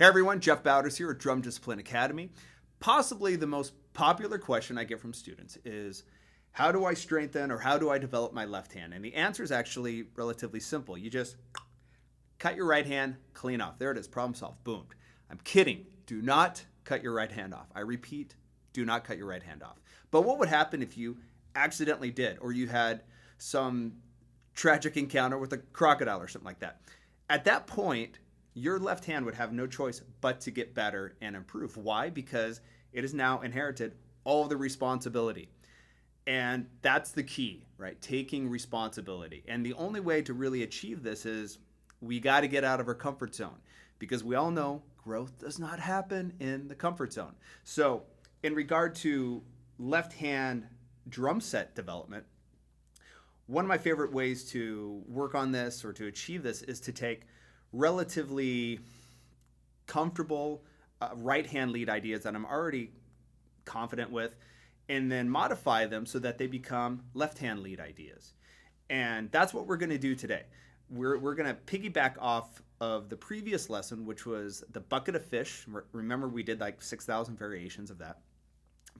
Hey everyone, Jeff Bowders here at Drum Discipline Academy. Possibly the most popular question I get from students is, how do I strengthen or how do I develop my left hand? And the answer is actually relatively simple. You just cut your right hand, clean off. There it is, problem solved, boom. I'm kidding. Do not cut your right hand off. I repeat, do not cut your right hand off. But what would happen if you accidentally did, or you had some tragic encounter with a crocodile or something like that? At that point, your left hand would have no choice but to get better and improve. Why? Because it has now inherited all of the responsibility. And that's the key, right? Taking responsibility. And the only way to really achieve this is we got to get out of our comfort zone, because we all know growth does not happen in the comfort zone. So in regard to left hand drum set development, one of my favorite ways to work on this or to achieve this is to take relatively comfortable right hand lead ideas that I'm already confident with, and then modify them so that they become left hand lead ideas. And that's what we're going to do today. We're going to piggyback off of the previous lesson, which was the bucket of fish. Remember, we did like 6,000 variations of that.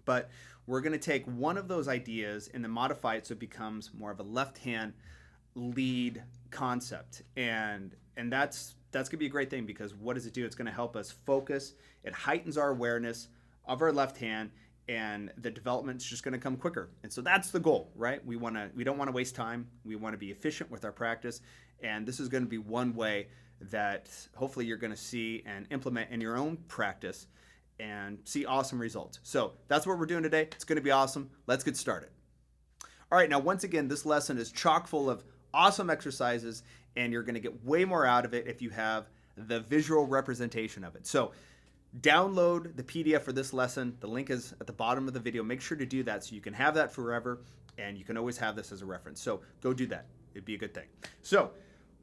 But we're going to take one of those ideas and then modify it so it becomes more of a left hand lead concept. And that's going to be a great thing, because what does it do? It's going to help us focus. It heightens our awareness of our left hand, and the development's just going to come quicker. And so that's the goal, right? We don't want to waste time. We want to be efficient with our practice. And this is going to be one way that hopefully you're going to see and implement in your own practice and see awesome results. So that's what we're doing today. It's going to be awesome. Let's get started. All right, now once again, this lesson is chock full of awesome exercises, and you're going to get way more out of it if you have the visual representation of it. So download the PDF for this lesson. The link is at the bottom of the video. Make sure to do that so you can have that forever, and you can always have this as a reference. So go do that. It'd be a good thing. So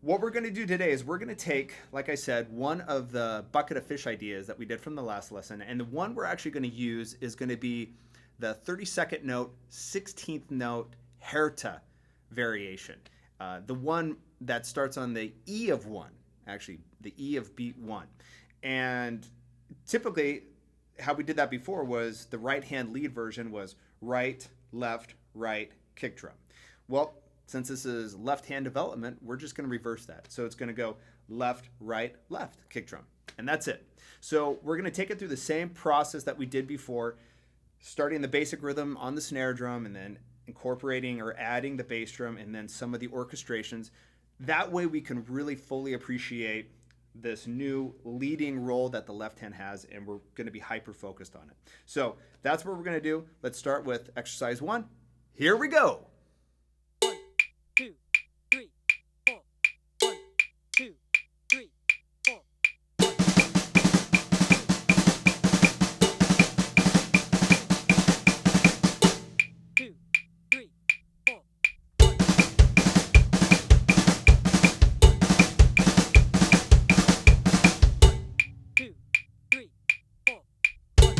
what we're going to do today is we're going to take, like I said, one of the bucket of fish ideas that we did from the last lesson, and the one we're actually going to use is going to be the 32nd note, 16th note Herta variation. The one that starts on the E of 1, actually the E of beat 1. And typically how we did that before was the right hand lead version was right, left, right, kick drum. Well, since this is left hand development, we're just going to reverse that. So it's going to go left, right, left, kick drum. And that's it. So we're going to take it through the same process that we did before, starting the basic rhythm on the snare drum and then incorporating or adding the bass drum and then some of the orchestrations. That way we can really fully appreciate this new leading role that the left hand has, and we're going to be hyper focused on it. So that's what we're going to do. Let's start with exercise 1. Here we go. 1, 2, 3, 4. 1, 2, 3, 4. 2, 3, 4. 1. 2, 3, 4. 1.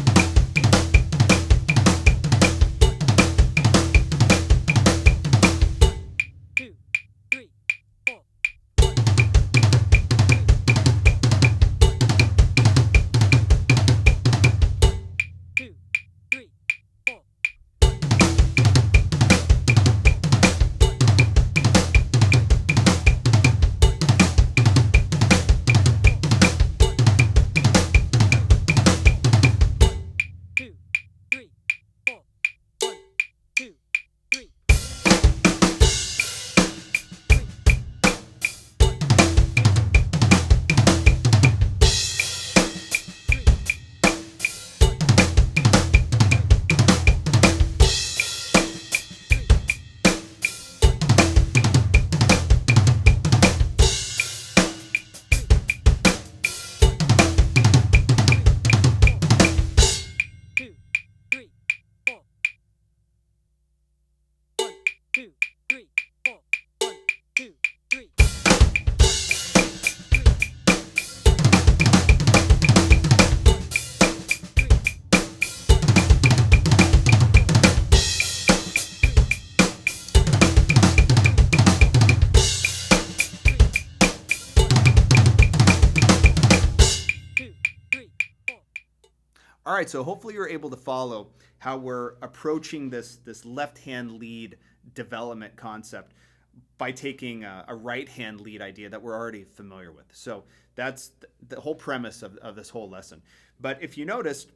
All right, so hopefully you're able to follow how we're approaching this left hand lead development concept by taking a right hand lead idea that we're already familiar with. So that's the whole premise of this whole lesson. But if you noticed,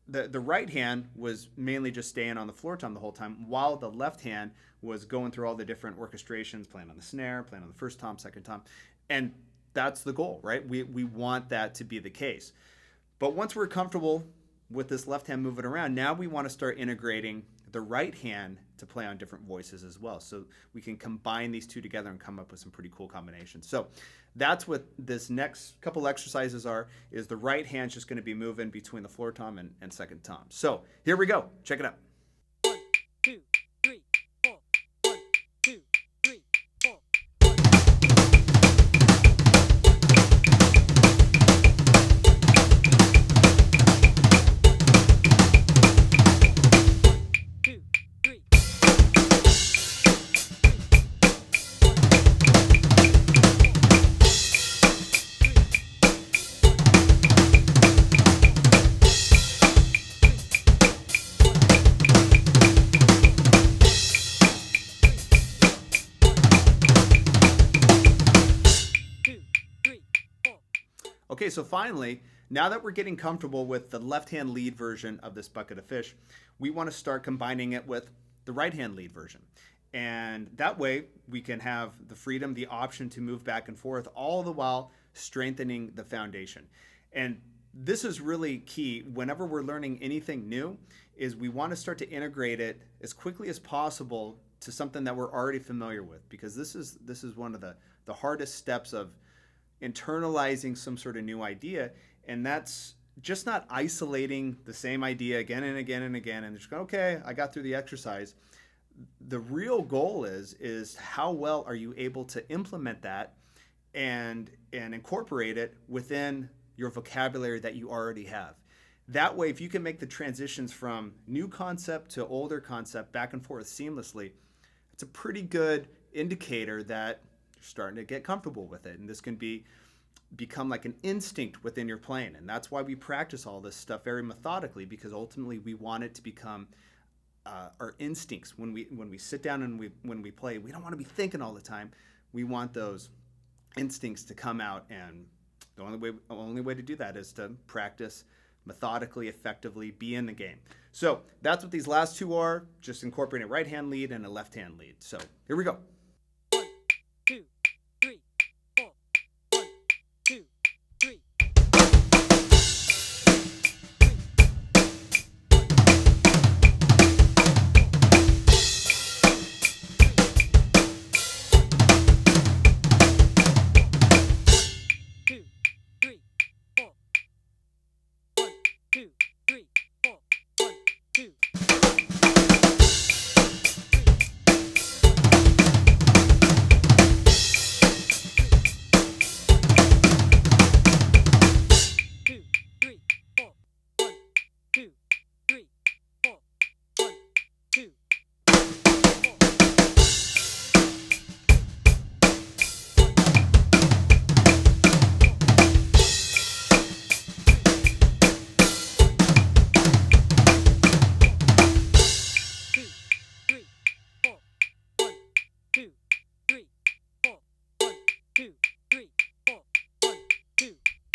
the right hand was mainly just staying on the floor tom the whole time, while the left hand was going through all the different orchestrations, playing on the snare, playing on the first tom, second tom. And that's the goal, right? We want that to be the case. But once we're comfortable with this left hand moving around, now we want to start integrating the right hand to play on different voices as well. So we can combine these two together and come up with some pretty cool combinations. So that's what this next couple exercises are, is the right hand's just going to be moving between the floor tom and second tom. So here we go. Check it out. 1, 2, 3, 4. 1, 2, 3, 4. Two, three. Two, three, 4. Okay, so finally, now that we're getting comfortable with the left-hand lead version of this bucket of fish, we want to start combining it with the right-hand lead version. And that way, we can have the freedom, the option to move back and forth, all the while strengthening the foundation. And this is really key whenever we're learning anything new, is we want to start to integrate it as quickly as possible to something that we're already familiar with, because this is one of the hardest steps of internalizing some sort of new idea. And that's just not isolating the same idea again and again and again and just go, okay, I got through the exercise. The real goal is how well are you able to implement that and incorporate it within your vocabulary that you already have. That way, if you can make the transitions from new concept to older concept back and forth seamlessly, it's a pretty good indicator that you're starting to get comfortable with it. And this can become like an instinct within your playing. And that's why we practice all this stuff very methodically, because ultimately we want it to become our instincts. When we sit down and when we play, we don't want to be thinking all the time. We want those instincts to come out, and the only way to do that is to practice methodically, effectively, be in the game. So that's what these last two are, just incorporating a right hand lead and a left hand lead. So here we go. 1, 2, 3, 4. 1, 2, 3. Two, three, 4. 1, 2, 3, 4. 1, 2. Two, three, 4. 1, 2, 3, 4. 1, 2, 2, 3, 4. 1, 2, 3, 4. 1, 2, 3, 4. 1, 2, 3.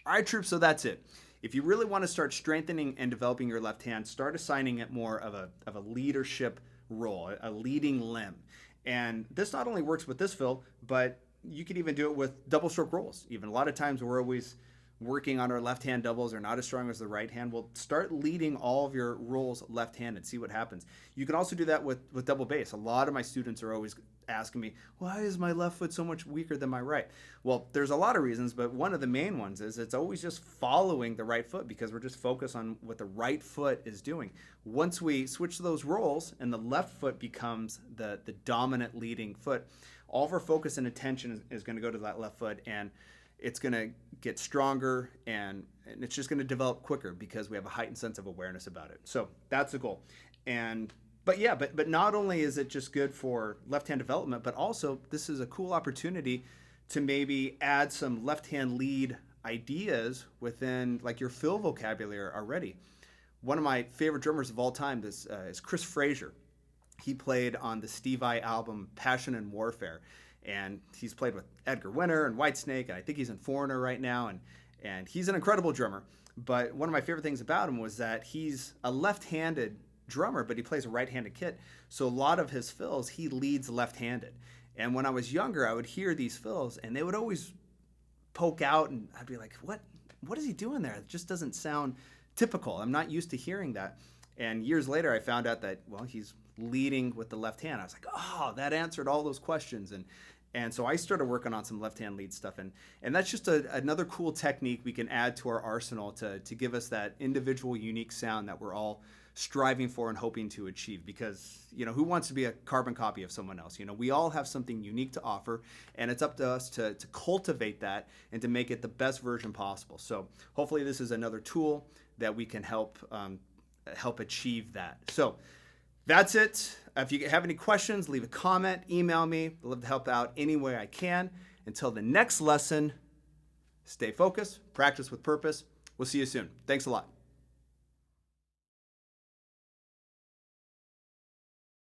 All right, troops, so that's it. If you really want to start strengthening and developing your left hand, start assigning it more of a leadership role, a leading limb. And this not only works with this fill, but you could even do it with double stroke rolls. Even a lot of times we're working on our left hand doubles are not as strong as the right hand, well, start leading all of your rolls left-handed. See what happens. You can also do that with double bass. A lot of my students are always asking me, why is my left foot so much weaker than my right? Well, there's a lot of reasons, but one of the main ones is it's always just following the right foot because we're just focused on what the right foot is doing. Once we switch those rolls and the left foot becomes the dominant leading foot, all of our focus and attention is going to go to that left foot, and it's going to get stronger, and it's just going to develop quicker because we have a heightened sense of awareness about it. So that's the goal. But not only is it just good for left-hand development, but also this is a cool opportunity to maybe add some left-hand lead ideas within like your fill vocabulary already. One of my favorite drummers of all time is Chris Frazier. He played on the Steve Vai album Passion and Warfare, and he's played with Edgar Winter and Whitesnake, and I think he's in Foreigner right now, and he's an incredible drummer. But one of my favorite things about him was that he's a left-handed drummer, but he plays a right-handed kit. So a lot of his fills, he leads left-handed. And when I was younger, I would hear these fills, and they would always poke out, and I'd be like, what is he doing there? It just doesn't sound typical. I'm not used to hearing that. And years later, I found out that, well, he's leading with the left hand. I was like, oh, that answered all those questions. And so I started working on some left-hand lead stuff. And that's just another cool technique we can add to our arsenal to give us that individual, unique sound that we're all striving for and hoping to achieve. Because, who wants to be a carbon copy of someone else? We all have something unique to offer, and it's up to us to cultivate that and to make it the best version possible. So hopefully this is another tool that we can help achieve that. So that's it. If you have any questions, leave a comment, email me. I'd love to help out any way I can. Until the next lesson, stay focused, practice with purpose. We'll see you soon. Thanks a lot.